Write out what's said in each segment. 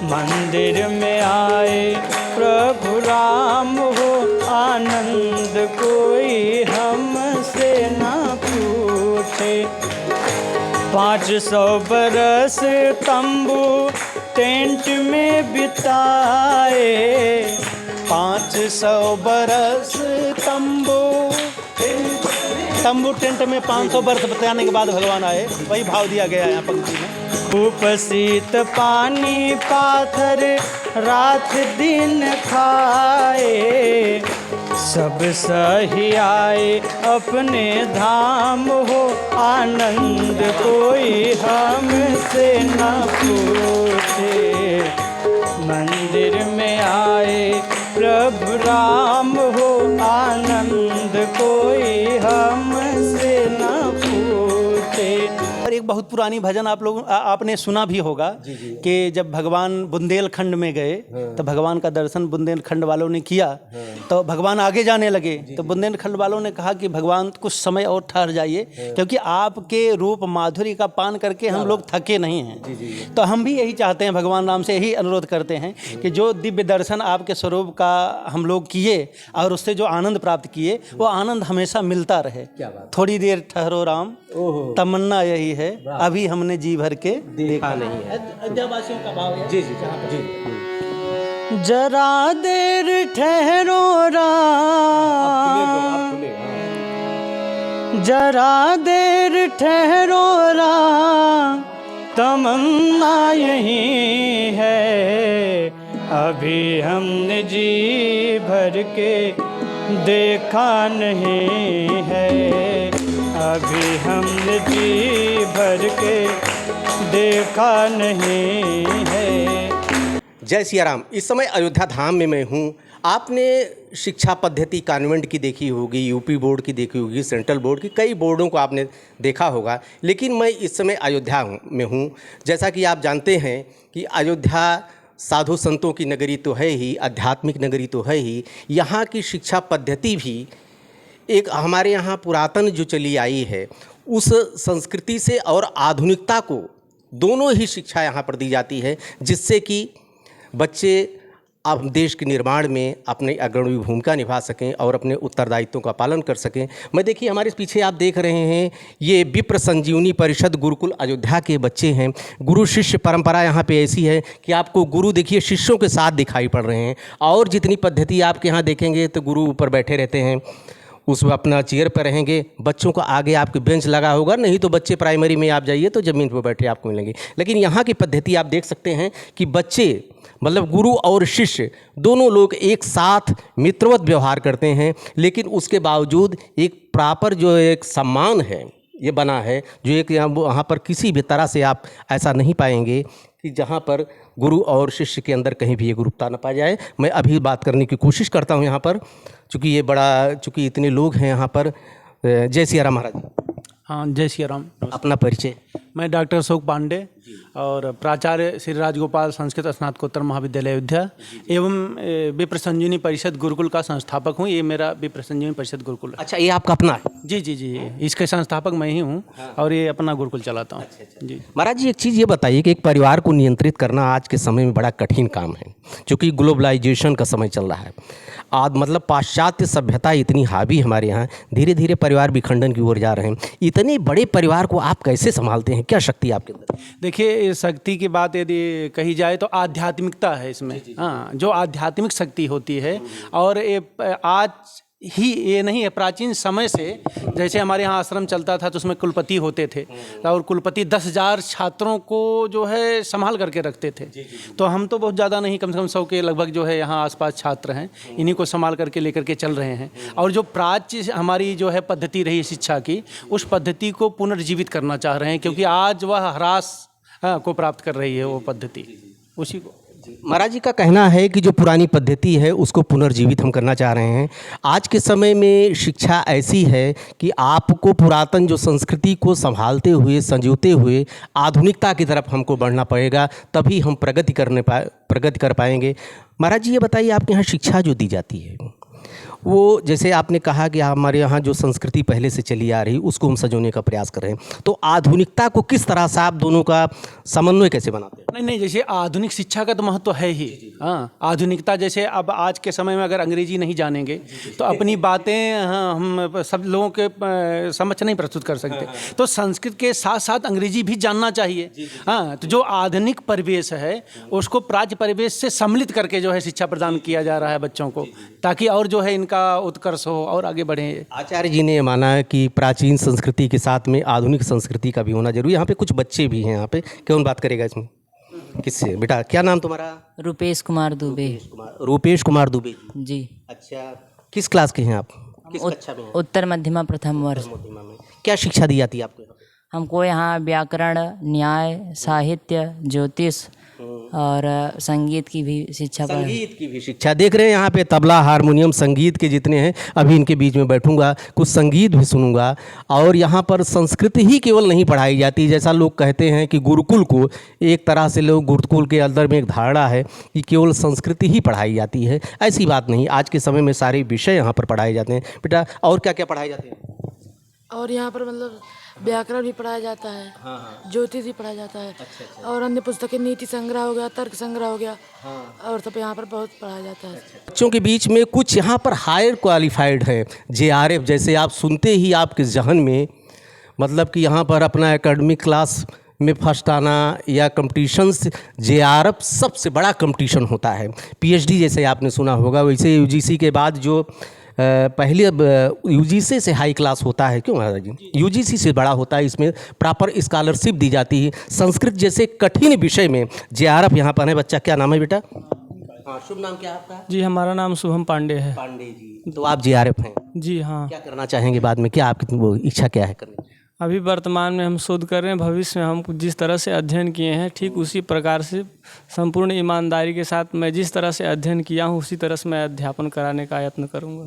मंदिर में आए प्रभु राम हो, आनंद कोई हमसे न पूछे। 500 बरस तंबू टेंट में बिताए, 500 बरस तंबू टेंट में 500 बरस बिताने के बाद भगवान आए, वही भाव दिया गया है यहाँ पंक्ति में। धूप शीत पानी पाथर रात दिन खाए, सब सही आए अपने धाम हो, आनंद कोई हमसे न पूछे। मंदिर में आए प्रभु राम हो, आनंद कोई हमसे न पूछे। और एक बहुत पुरानी भजन आपने सुना भी होगा कि जब भगवान बुंदेलखंड में गए तो भगवान का दर्शन बुंदेलखंड वालों ने किया, तो भगवान आगे जाने लगे, तो बुंदेलखंड वालों ने कहा कि भगवान कुछ समय और ठहर जाइए, क्योंकि आपके रूप माधुरी का पान करके हम लोग थके नहीं हैं। तो हम भी यही चाहते हैं, भगवान राम से यही अनुरोध करते हैं कि जो दिव्य दर्शन आपके स्वरूप का हम लोग किए और उससे जो आनंद प्राप्त किए, वो आनंद हमेशा मिलता रहे। थोड़ी देर ठहरो राम, तमन्ना यही है, अभी हमने जी भर के देखा नहीं है। अयोध्यावासियों का भाव है। जी जी जी। जरा देर ठहरो राम, जरा देर ठहरो राम, तमन्ना यही है, अभी हमने जी भर के देखा नहीं है, अभी हमने जी भर के देखा नहीं है। जय सिया राम। इस समय अयोध्या धाम में मैं हूँ। आपने शिक्षा पद्धति कॉन्वेंट की देखी होगी, यूपी बोर्ड की देखी होगी, सेंट्रल बोर्ड की, कई बोर्डों को आपने देखा होगा, लेकिन मैं इस समय अयोध्या में हूँ। जैसा कि आप जानते हैं कि अयोध्या साधु संतों की नगरी तो है ही, आध्यात्मिक नगरी तो है ही, यहाँ की शिक्षा पद्धति भी एक हमारे यहाँ पुरातन जो चली आई है उस संस्कृति से और आधुनिकता को दोनों ही शिक्षा यहाँ पर दी जाती है, जिससे कि बच्चे अब देश के निर्माण में अपनी अग्रणी भूमिका निभा सकें और अपने उत्तरदायित्वों का पालन कर सकें। मैं देखिए हमारे पीछे आप देख रहे हैं, ये विप्र संजीवनी परिषद गुरुकुल अयोध्या के बच्चे हैं। गुरु शिष्य परंपरा यहाँ पे ऐसी है कि आपको गुरु देखिए शिष्यों के साथ दिखाई पड़ रहे हैं, और जितनी पद्धति आपके यहाँ देखेंगे तो गुरु ऊपर बैठे रहते हैं, उस अपना चेयर पर रहेंगे, बच्चों को आगे आपके बेंच लगा होगा, नहीं तो बच्चे प्राइमरी में आप जाइए तो ज़मीन पर बैठे आपको मिलेंगे। लेकिन यहाँ की पद्धति आप देख सकते हैं कि बच्चे मतलब गुरु और शिष्य दोनों लोग एक साथ मित्रवत व्यवहार करते हैं, लेकिन उसके बावजूद एक प्रॉपर जो एक सम्मान है ये बना है, जो एक वहाँ पर किसी भी तरह से आप ऐसा नहीं पाएंगे कि जहाँ पर गुरु और शिष्य के अंदर कहीं भी ये गुरुता न पाया जाए। मैं अभी बात करने की कोशिश करता हूँ यहाँ पर, चूँकि इतने लोग हैं यहाँ पर। जय सिया राम महाराज। हाँ, जय सिया राम। अपना परिचय। मैं डॉक्टर अशोक पांडे और प्राचार्य श्री राजगोपाल संस्कृत स्नातकोत्तर महाविद्यालय अयोध्या एवं विप्र संजीवनी परिषद गुरुकुल का संस्थापक हूँ। ये मेरा विप्र संजीवनी परिषद गुरुकुल है। अच्छा, ये आपका अपना है? जी जी जी, इसके संस्थापक मैं ही हूँ और ये अपना गुरुकुल चलाता हूँ। जी महाराज जी, एक चीज़ ये बताइए कि एक परिवार को नियंत्रित करना आज के समय में बड़ा कठिन काम है, क्योंकि ग्लोबलाइजेशन का समय चल रहा है। मतलब पाश्चात्य सभ्यता इतनी हावी हमारे यहाँ, धीरे धीरे परिवार विखंडन की ओर जा रहे हैं। इतने बड़े परिवार को आप कैसे संभालते हैं? क्या शक्ति आपके अंदर? देखिए, शक्ति की बात यदि कही जाए तो आध्यात्मिकता है इसमें। हाँ, जो आध्यात्मिक शक्ति होती है, और ये आज ही ये नहीं है, प्राचीन समय से जैसे हमारे यहाँ आश्रम चलता था तो उसमें कुलपति होते थे, और कुलपति 10,000 छात्रों को जो है संभाल करके रखते थे। तो हम तो बहुत ज़्यादा नहीं, कम से कम 100 के लगभग जो है यहाँ आसपास छात्र हैं, इन्हीं को संभाल करके लेकर के चल रहे हैं। और जो प्राच्य हमारी जो है पद्धति रही शिक्षा की, उस पद्धति को पुनर्जीवित करना चाह रहे हैं, क्योंकि आज वह ह्रास को प्राप्त कर रही है वो पद्धति, उसी को। महाराज जी का कहना है कि जो पुरानी पद्धति है उसको पुनर्जीवित हम करना चाह रहे हैं। आज के समय में शिक्षा ऐसी है कि आपको पुरातन जो संस्कृति को संभालते हुए, संजोते हुए आधुनिकता की तरफ हमको बढ़ना पड़ेगा, तभी हम प्रगति कर पाएंगे। महाराज जी, ये बताइए, आपके यहाँ शिक्षा जो दी जाती है वो जैसे आपने कहा कि हमारे यहाँ जो संस्कृति पहले से चली आ रही उसको हम संजोने का प्रयास कर रहे हैं, तो आधुनिकता को किस तरह से आप दोनों का समन्वय कैसे बनाते हैं? नहीं, जैसे आधुनिक शिक्षा का तो महत्व है ही। हाँ, आधुनिकता जैसे अब आज के समय में अगर अंग्रेजी नहीं जानेंगे तो अपनी बातें हम सब लोगों के समक्ष नहीं प्रस्तुत कर सकते। तो संस्कृत के साथ साथ अंग्रेजी भी जानना चाहिए। हाँ, तो जो आधुनिक परिवेश है उसको प्राच्य परिवेश से सम्मिलित करके जो है शिक्षा प्रदान किया जा रहा है बच्चों को, ताकि और जो है इनका उत्कर्ष हो और आगे बढ़े। आचार्य जी ने ये माना है कि प्राचीन संस्कृति के साथ में आधुनिक संस्कृति का भी होना जरूरी। यहाँ पे कुछ बच्चे भी हैं, यहाँ पे कौन बात करेगा इसमें? किससे? बेटा क्या नाम तुम्हारा? रुपेश कुमार दुबे। रूपेश कुमार दुबे जी। अच्छा, किस क्लास के हैं आप? किस कक्षा में हैं? उत्तर मध्यमा प्रथम वर्ष। मोतिमा में। क्या शिक्षा दी जाती है आपको? हमको यहाँ व्याकरण, न्याय, साहित्य, ज्योतिष और संगीत की भी शिक्षा संगीत की भी शिक्षा। देख रहे हैं यहाँ पे तबला, हारमोनियम, संगीत के जितने हैं, अभी इनके बीच में बैठूंगा, कुछ संगीत भी सुनूंगा। और यहाँ पर संस्कृत ही केवल नहीं पढ़ाई जाती, जैसा लोग कहते हैं कि गुरुकुल को एक तरह से लोग गुरुकुल के अंदर में एक धारणा है कि केवल संस्कृति ही पढ़ाई जाती है। ऐसी बात नहीं, आज के समय में सारे विषय यहाँ पर पढ़ाए जाते हैं। बेटा और क्या क्या पढ़ाए जाते हैं? और यहाँ पर मतलब व्याकरण भी पढ़ाया जाता है, ज्योतिष भी पढ़ाया जाता है, और अन्य पुस्तकें, नीति संग्रह हो गया, तर्क संग्रह हो गया, और सब यहाँ पर बहुत पढ़ाया जाता है। बच्चों के बीच में कुछ यहाँ पर हायर क्वालिफाइड हैं, JRF जैसे आप सुनते ही आपके जहन में मतलब कि यहाँ पर अपना एकेडमिक क्लास में फर्स्ट आना या कंपटीशंस, JRF सबसे बड़ा कंपटीशन होता है। PhD जैसे आपने सुना होगा, वैसे UGC के बाद जो पहले अब UGC से हाई क्लास होता है, क्यों महाराज जी? UGC से बड़ा होता है, इसमें प्रॉपर स्कॉलरशिप दी जाती है। संस्कृत जैसे कठिन विषय में JRF यहाँ पर है। बच्चा क्या नाम है बेटा? हाँ, शुभ नाम क्या आपका? जी, हमारा नाम शुभम पांडे है। पांडे जी। तो आप JRF हैं? जी हाँ। क्या करना चाहेंगे बाद में? क्या आपकी वो इच्छा क्या है करने की? अभी वर्तमान में हम शोध कर रहे हैं। भविष्य में हम जिस तरह से अध्ययन किए हैं ठीक उसी प्रकार से संपूर्ण ईमानदारी के साथ मैं जिस तरह से अध्ययन किया हूँ उसी तरह से मैं अध्यापन कराने का यत्न करूँगा।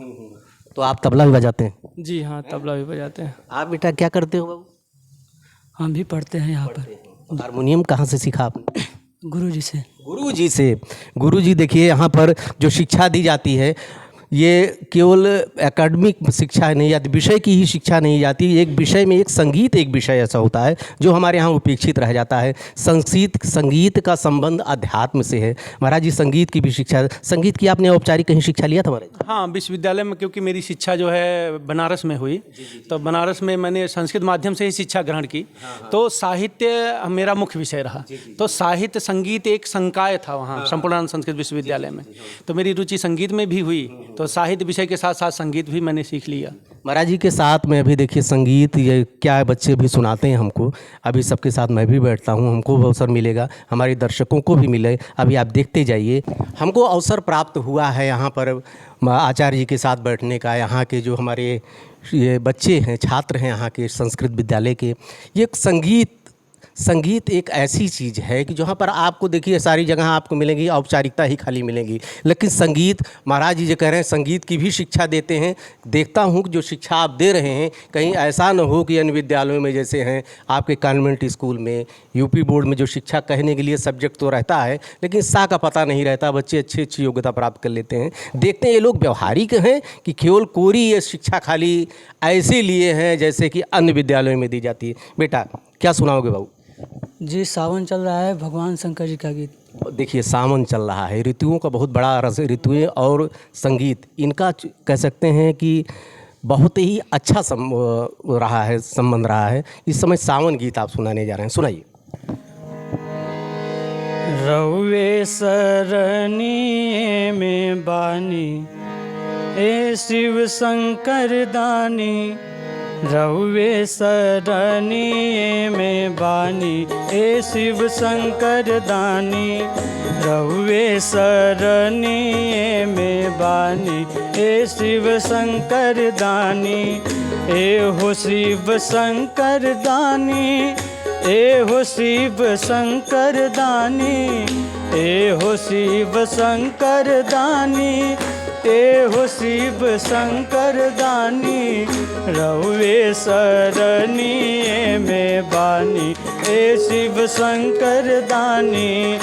तो आप तबला भी बजाते हैं? जी हाँ, तबला भी बजाते हैं। आप बेटा क्या करते हो बाबू? हम भी पढ़ते हैं यहाँ पर। हारमोनियम कहाँ से सीखा आपने? गुरुजी से। गुरुजी से। गुरुजी देखिए यहाँ पर जो शिक्षा दी जाती है ये केवल एकेडमिक शिक्षा नहीं जाती, विषय की ही शिक्षा नहीं जाती। एक विषय में एक संगीत एक विषय ऐसा होता है जो हमारे यहाँ उपेक्षित रह जाता है। संगीत का संबंध अध्यात्म से है। महाराज जी संगीत की भी शिक्षा, संगीत की आपने औपचारिक कहीं शिक्षा लिया था महाराज? हाँ, विश्वविद्यालय में, क्योंकि मेरी शिक्षा जो है बनारस में हुई, तो बनारस में मैंने संस्कृत माध्यम से ही शिक्षा ग्रहण की। तो साहित्य मेरा मुख्य विषय रहा। तो साहित्य संगीत एक संकाय था वहाँ संपूर्णानंद संस्कृत विश्वविद्यालय में। तो मेरी रुचि संगीत में भी हुई, तो साहित्य विषय के साथ साथ संगीत भी मैंने सीख लिया। महाराज जी के साथ में अभी देखिए संगीत ये क्या बच्चे भी सुनाते हैं हमको। अभी सबके साथ मैं भी बैठता हूँ, हमको भी अवसर मिलेगा, हमारे दर्शकों को भी मिले। अभी आप देखते जाइए। हमको अवसर प्राप्त हुआ है यहाँ पर आचार्य जी के साथ बैठने का। यहाँ के जो हमारे ये बच्चे हैं, छात्र हैं यहाँ के संस्कृत विद्यालय के, ये संगीत एक ऐसी चीज़ है कि जहाँ पर आपको देखिए सारी जगह आपको मिलेंगी औपचारिकता ही खाली मिलेंगी, लेकिन संगीत महाराज जी जो कह रहे हैं संगीत की भी शिक्षा देते हैं। देखता हूँ कि जो शिक्षा आप दे रहे हैं कहीं ऐसा न हो कि अन्य विद्यालयों में जैसे हैं आपके कॉन्वेंट स्कूल में, यूपी बोर्ड में जो शिक्षा कहने के लिए सब्जेक्ट तो रहता है लेकिन सा का पता नहीं रहता, बच्चे अच्छी योग्यता प्राप्त कर लेते हैं। देखते हैं ये लोग व्यवहारिक हैं कि केवल कोरी ये शिक्षा खाली ऐसे लिए हैं जैसे कि अन्य विद्यालयों में दी जाती है। बेटा क्या सुनाओगे बाबू? जी, सावन चल रहा है, भगवान शंकर जी का गीत। देखिए सावन चल रहा है, ऋतुओं का बहुत बड़ा रस, ऋतुएं और संगीत इनका कह सकते हैं कि बहुत ही अच्छा रहा है, संबंध रहा है। इस समय सावन गीत आप सुनाने जा रहे हैं, सुनाइए। रउवे सरनी में बानी ए शिव शंकर दानी, रउवे सरनी में बानी ए शिव शंकर दानी, रउवे सरनी में बानी ए शिव शंकर दानी, ए हो शिव शंकर दानी, ए हो शिव शंकर दानी, ए हो शिव शंकर दानी, ए हो शिव शंकर दानी, रउवे सरनी में बानी ए शिव शंकर दानी,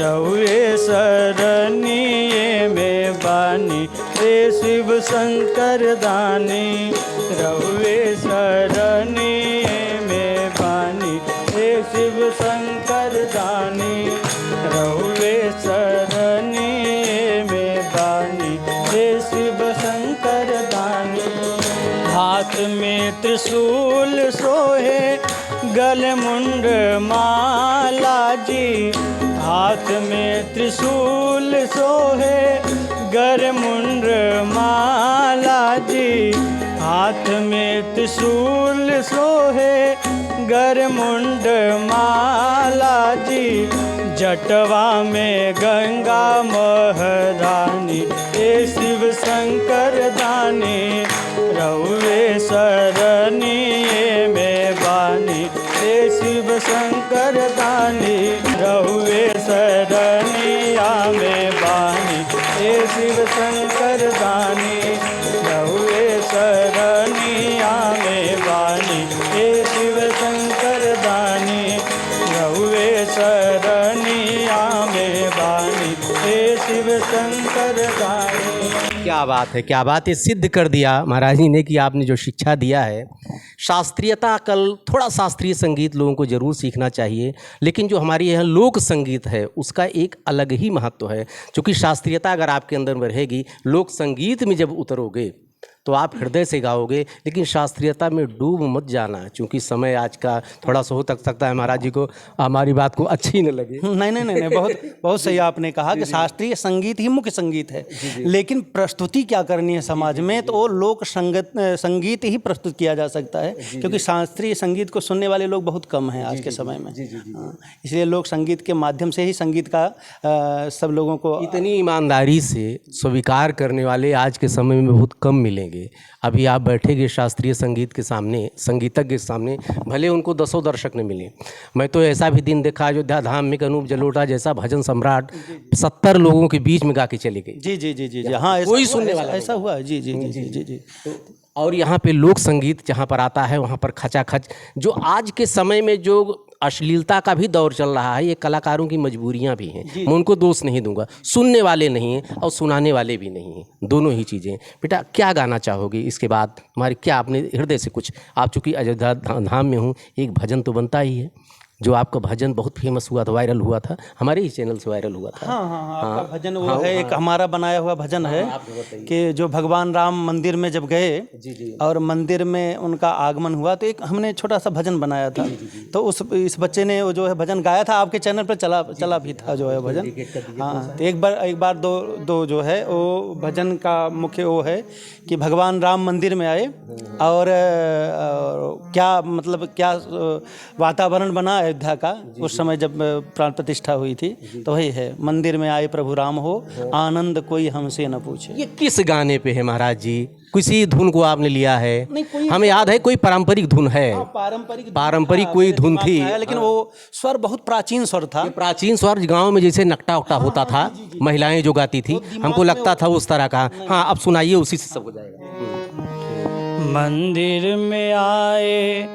रउवे सरनी में बानी हे शिव शंकर दानी रहुए सरनी में बानी हे शिव शंकर दानी रहुए सरनी में बानी हे शिव शंकर दानी। हाथ में त्रिशूल सोहे गल मुंड माला जी हाथ में त्रिशूल सोहे गर मुंड माला जी हाथ में त्रिशूल सोहे गर मुंड माला जी जटवा में गंगा महारानी हे शिव शंकर दानी रहुए सरनी में बानी हे शिव शंकर दानी रहुए सरनिया में बानी हे शिव शंकर दानी रहुए सरनिया में बानी हे शिव शंकर दानी रहुए सरनिया में बानी हे शिव शंकर दानी। क्या बात है, सिद्ध कर दिया महाराज जी ने कि आपने जो शिक्षा दिया है शास्त्रीयता। कल थोड़ा शास्त्रीय संगीत लोगों को ज़रूर सीखना चाहिए, लेकिन जो हमारी यह लोक संगीत है उसका एक अलग ही महत्व है। क्योंकि शास्त्रीयता अगर आपके अंदर में रहेगी, लोक संगीत में जब उतरोगे तो आप हृदय से गाओगे, लेकिन शास्त्रीयता में डूब मत जाना। क्योंकि समय आज का थोड़ा सा हो सकता है महाराज जी को हमारी बात को अच्छी न लगे। नहीं, बहुत सही आपने कहा कि शास्त्रीय संगीत ही मुख्य संगीत है, लेकिन प्रस्तुति क्या करनी है समाज में, तो वो लोक संगीत ही प्रस्तुत किया जा सकता है। क्योंकि शास्त्रीय संगीत को सुनने वाले लोग बहुत कम हैं आज के समय में। इसलिए लोक संगीत के माध्यम से ही संगीत का सब लोगों को इतनी ईमानदारी से स्वीकार करने वाले आज के समय में बहुत कम मिलेंगे। अभी आप बैठेंगे शास्त्रीय संगीत के सामने, संगीतज्ञ के सामने, भले उनको 10 दर्शक न मिले। मैं तो ऐसा भी दिन देखा अयोध्या धाम में अनूप जलोटा जैसा भजन सम्राट 70 लोगों के बीच में गा के चले गए। जी हाँ, कोई सुनने वाला ऐसा हुआ है। जी। और यहाँ पे लोक संगीत जहाँ पर आता है वहाँ पर खचाखच, जो आज के समय में जो अश्लीलता का भी दौर चल रहा है, ये कलाकारों की मजबूरियाँ भी हैं। मैं उनको दोष नहीं दूंगा, सुनने वाले नहीं हैं और सुनाने वाले भी नहीं हैं, दोनों ही चीज़ें। बेटा क्या गाना चाहोगी इसके बाद? तुम्हारे क्या अपने हृदय से कुछ, आप चूँकि अयोध्या धाम में हूँ, एक भजन तो बनता ही है। जो आपका भजन बहुत फेमस हुआ था, वायरल हुआ था, हमारे ही चैनल से वायरल हुआ था। हाँ, आपका भजन वो है, एक हमारा बनाया हुआ भजन है कि जो भगवान राम मंदिर में जब गए और मंदिर में उनका आगमन हुआ, तो एक हमने छोटा सा भजन बनाया था। तो इस बच्चे ने वो जो है भजन गाया था, आपके चैनल पर चला भी था जो है भजन। हाँ, तो एक बार दो जो है वो भजन का मुख्य वो है कि भगवान राम मंदिर में आए और क्या मतलब क्या वातावरण बना अयोध्या का उस समय जब प्राण प्रतिष्ठा हुई थी। तो वही है, मंदिर में आए प्रभु राम हो, आनंद कोई हमसे न पूछे। ये किस गाने पे है महाराज जी? किसी धुन को आपने लिया है? हमें याद है कोई पारंपरिक धुन है, पारंपरिक कोई धुन थी, लेकिन वो स्वर बहुत प्राचीन स्वर था। प्राचीन स्वर गांव में जैसे नकटा उकटा होता था, महिलाएं जो गाती थी, हमको लगता था उस तरह का। हाँ, अब सुनाइए, उसी से सब हो जाएगा। मंदिर में आए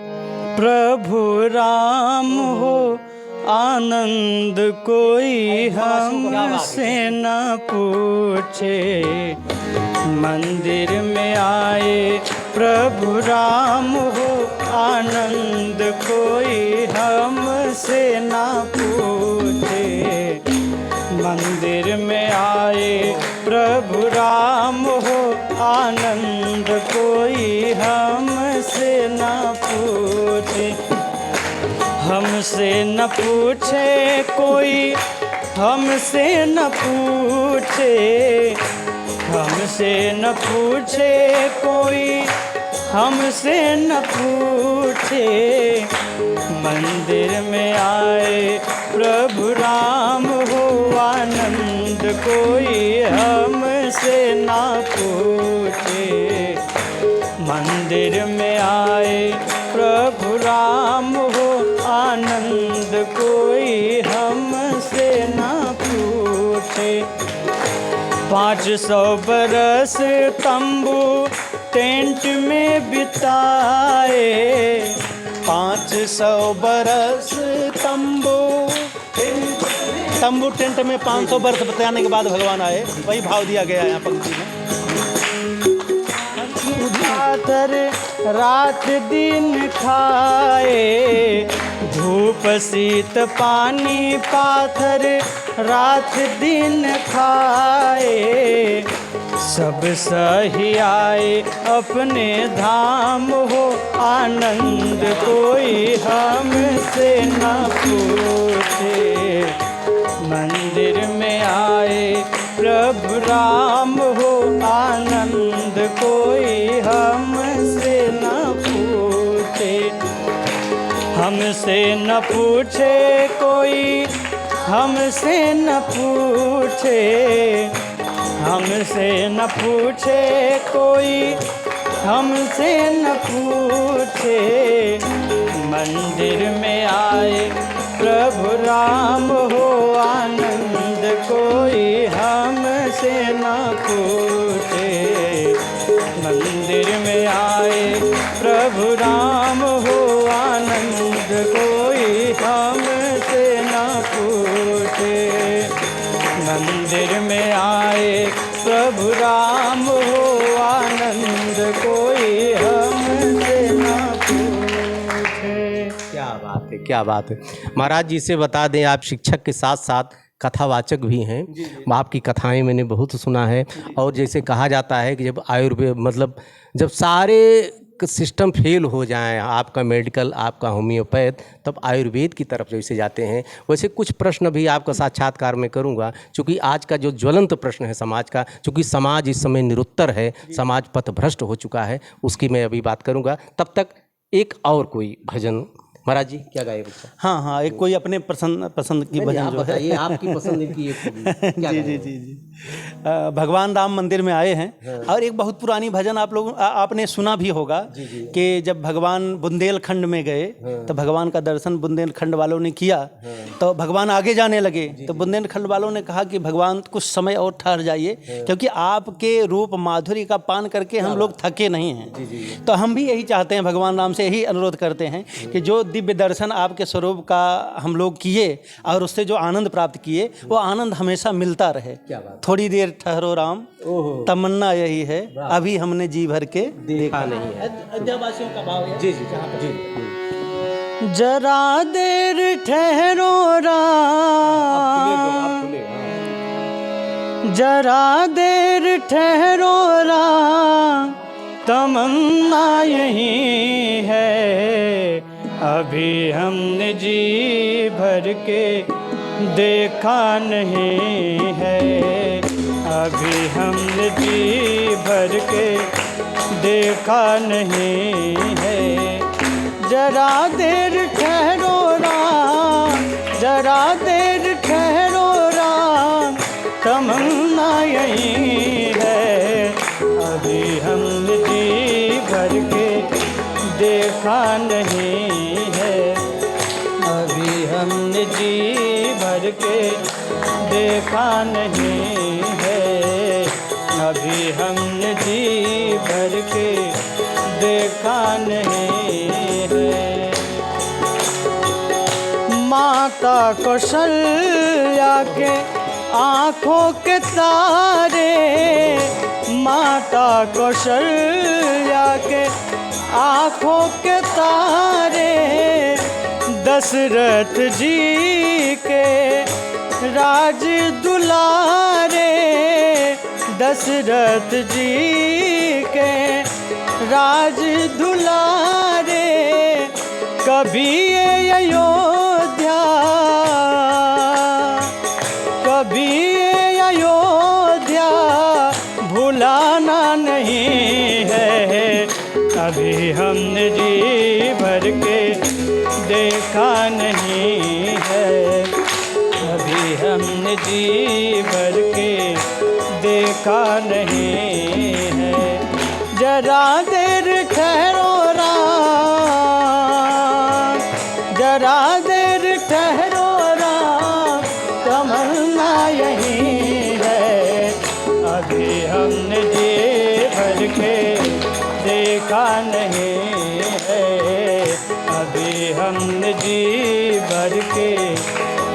प्रभु राम हो, आनंद कोई हमसे न पूछे। मंदिर में आए प्रभु राम हो, आनंद कोई हमसे न पूछे। मंदिर में आए प्रभु राम हो, आनंद कोई हमसे न पूछे। हमसे न पूछे कोई, हमसे न पूछे, हमसे न पूछे कोई, हमसे न पूछे। मंदिर में आए प्रभु राम हो, आनंद कोई हमसे न पूछे। मंदिर में आए प्रभु राम हो, आनंद कोई हमसे न पूछे। 500 बरस तंबू टेंट में बिताए, 500 बरस तंबू टेंट में 500 बरस बताने के बाद भगवान आए। वही भाव दिया गया है यहाँ पंक्ति में। पाथर रात दिन खाए, धूप शीत पानी पाथर रात दिन खाए, सब सही आए अपने धाम हो आनंद कोई हमसे न पूछे। मंदिर में आए प्रभु राम हो आनंद कोई हमसे न पूछे। हमसे न पूछे कोई, हमसे न पूछे, हमसे न पूछे कोई, हमसे न पूछे। मंदिर में आए प्रभु राम हो आनंद कोई हमसे न पूछे। मंदिर में आए प्रभु राम हो आनंद कोई हमसे न पूछे। मंदिर में आए प्रभु राम हो आनंद कोई हमसे न पूछे। क्या बात है, क्या बात है। महाराज जी से बता दें, आप शिक्षक के साथ साथ कथावाचक भी हैं। आपकी कथाएं मैंने बहुत सुना है। और जैसे कहा जाता है कि जब आयुर्वेद मतलब जब सारे सिस्टम फेल हो जाएं, आपका मेडिकल, आपका होम्योपैथ, तब आयुर्वेद की तरफ जैसे जाते हैं। वैसे कुछ प्रश्न भी आपका साक्षात्कार में करूंगा, क्योंकि आज का जो ज्वलंत प्रश्न है समाज का, क्योंकि समाज इस समय निरुत्तर है, समाज पथभ्रष्ट हो चुका है, उसकी मैं अभी बात करूंगा। तब तक एक और कोई भजन महाराज जी क्या गाए बच्चा? हाँ हाँ, एक कोई अपने पसंद की भजन जो है। ये आपकी पसंद की एक क्या जी जी जी जी। भगवान राम मंदिर में आए हैं। और एक बहुत पुरानी भजन आप लोग आपने सुना भी होगा कि जब भगवान बुंदेलखंड में गए तो भगवान का दर्शन बुंदेलखंड वालों ने किया, तो भगवान आगे जाने लगे तो बुंदेलखंड वालों ने कहा कि भगवान कुछ समय और ठहर जाइए, क्योंकि आपके रूप माधुरी का पान करके हम लोग थके नहीं हैं। तो हम भी यही चाहते हैं, भगवान राम से यही अनुरोध करते हैं कि जो दिव्य दर्शन आपके स्वरूप का हम लोग किए और उससे जो आनंद प्राप्त किए, वो आनंद हमेशा मिलता रहे। थोड़ी देर ठहरो राम, तमन्ना यही है, अभी हमने जी भर के देखा नहीं है। अयोध्यावासियों का भाव है। जी जी जी। जरा देर ठहरो राम, जरा देर ठहरो राम, तमन्ना यही है, अभी हमने जी भर के देखा नहीं है, अभी हमने जी भर के देखा नहीं है। जरा देर ठहरो राम, जरा देर ठहरो राम, तमन्ना यही है, अभी हमने जी भर के देखा नहीं है, अभी हमने जी भर के देखा नहीं है, अभी हमने जी भर के देखा नहीं है। माता कौशल्या के आँखों के तारे, माता कौशल्या के आँखों के तारे, दशरथ जी के राज दुलारे, दशरथ जी के राज दुलारे, कभी ये अयोध्या, कभी ये अयोध्या भुलाना नहीं है, अभी हमने जी भर के देखा नहीं है, अभी हमने जी भर के देखा नहीं है। जरा देर ठहरो राम, जरा देर ठहरो राम, तमन्ना यही है, अभी हमने जी भर के देखा नहीं है, अभी हमने जी भर के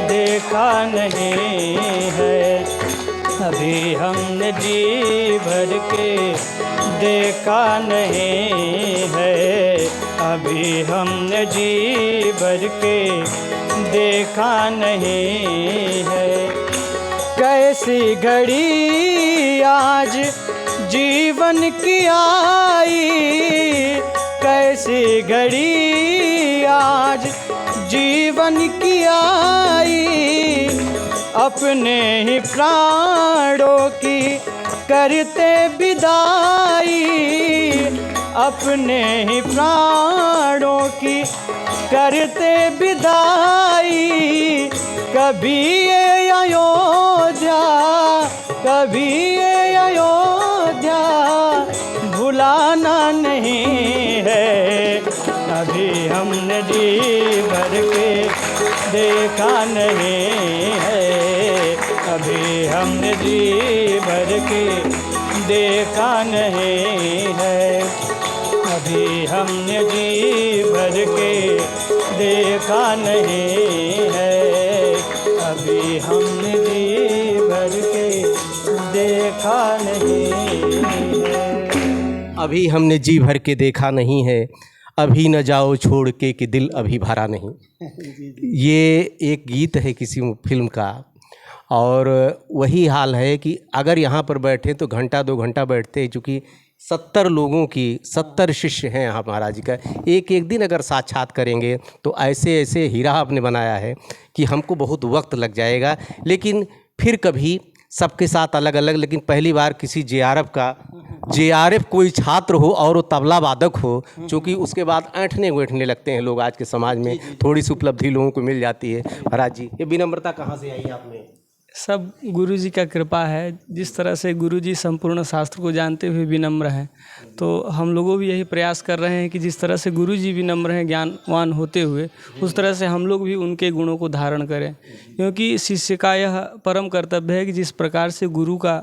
देखा नहीं है, अभी हमने जी भर के देखा नहीं है, अभी हमने जी भर के देखा नहीं है। कैसी घड़ी आज जीवन की आई, कैसी घड़ी आज जीवन की आई, अपने ही प्राणों की करते विदाई, अपने ही प्राणों की करते विदाई। कभी ये अयोध्या, कभी ये अयोध्या भुलाना नहीं है, अभी हमने जी भर के देखा नहीं है, अभी हमने जी भर के देखा नहीं है, अभी हमने जी भर के देखा नहीं है, अभी हमने जी भर के देखा नहीं है। अभी हमने जी भर के देखा नहीं है, अभी न जाओ छोड़ के कि दिल अभी भरा नहीं। ये एक गीत है किसी फिल्म का, और वही हाल है कि अगर यहाँ पर बैठे तो घंटा 2 घंटा बैठते हैं, चूँकि 70 लोगों की 70 शिष्य हैं यहाँ महाराज जी का। एक एक दिन अगर साक्षात करेंगे तो ऐसे ऐसे हीरा आपने बनाया है कि हमको बहुत वक्त लग जाएगा। लेकिन फिर कभी सबके साथ अलग अलग, लेकिन पहली बार किसी जेआरएफ कोई छात्र हो और वो तबला वादक हो, चूँकि उसके बाद ऐंठने बैठने लगते हैं लोग आज के समाज में। थोड़ी सी उपलब्धि लोगों को मिल जाती है। महाराज जी, ये विनम्रता कहाँ से आई आपने? सब गुरु जी का कृपा है। जिस तरह से गुरु जी संपूर्ण शास्त्र को जानते हुए विनम्र हैं, तो हम लोगों भी यही प्रयास कर रहे हैं कि जिस तरह से गुरु जी विनम्र हैं ज्ञानवान होते हुए, उस तरह से हम लोग भी उनके गुणों को धारण करें। क्योंकि शिष्य का यह परम कर्तव्य है कि जिस प्रकार से गुरु का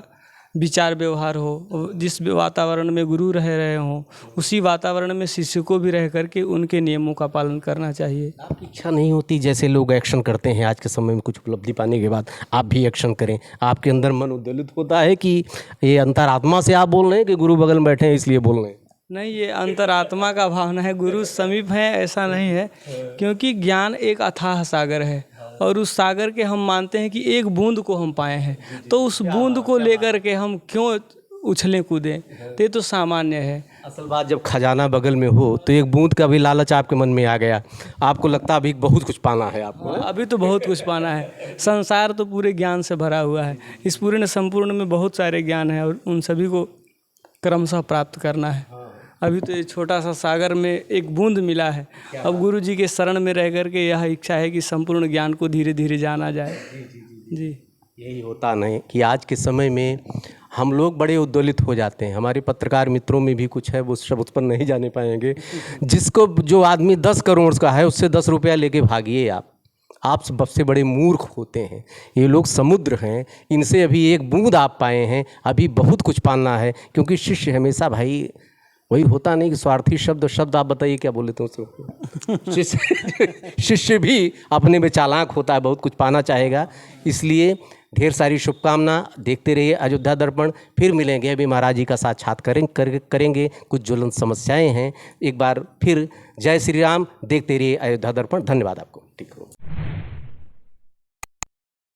विचार व्यवहार हो, जिस वातावरण में गुरु रह रहे हों, उसी वातावरण में शिष्य को भी रह करके उनके नियमों का पालन करना चाहिए। आपकी इच्छा नहीं होती जैसे लोग एक्शन करते हैं आज के समय में, कुछ उपलब्धि पाने के बाद आप भी एक्शन करें? आपके अंदर मन उद्वेलित होता है कि ये अंतरात्मा से आप बोल रहे हैं कि गुरु बगल में बैठे हैं इसलिए बोल रहे हैं? नहीं, ये अंतरात्मा का भावना है। गुरु समीप हैं ऐसा नहीं है, क्योंकि ज्ञान एक अथाह सागर है और उस सागर के हम मानते हैं कि एक बूंद को हम पाए हैं, तो उस बूंद को लेकर के हम क्यों उछलें कूदें? तो ये तो सामान्य है। असल बात, जब खजाना बगल में हो तो एक बूंद का भी लालच आपके मन में आ गया, आपको लगता है अभी बहुत कुछ पाना है आपको। अभी तो बहुत कुछ पाना है। संसार तो पूरे ज्ञान से भरा हुआ है। इस पूर्ण संपूर्ण में बहुत सारे ज्ञान हैं और उन सभी को क्रमशः प्राप्त करना है। अभी तो ये छोटा सा सागर में एक बूंद मिला है। अब गुरु जी के शरण में रह करके यह इच्छा है कि संपूर्ण ज्ञान को धीरे धीरे जाना जाए। जी, यही होता नहीं कि आज के समय में हम लोग बड़े उद्वेलित हो जाते हैं। हमारे पत्रकार मित्रों में भी कुछ है, वो सब उस पर नहीं जाने पाएंगे। जिसको जो आदमी 10 करोड़ का है उससे 10 रुपया लेके भागिए आप सबसे बड़े मूर्ख होते हैं। ये लोग समुद्र हैं, इनसे अभी एक बूंद आप पाए हैं, अभी बहुत कुछ पाना है। क्योंकि शिष्य हमेशा भाई वही होता नहीं कि स्वार्थी शब्द आप बताइए क्या बोले थे उसको। शिष्य भी अपने में चालाक होता है, बहुत कुछ पाना चाहेगा। इसलिए ढेर सारी शुभकामना। देखते रहिए अयोध्या दर्पण। फिर मिलेंगे, अभी महाराज जी का साक्षात करेंगे। कुछ ज्वलंत समस्याएं हैं। एक बार फिर जय श्री राम। देखते रहिए अयोध्या दर्पण। धन्यवाद आपको। ठीक हो।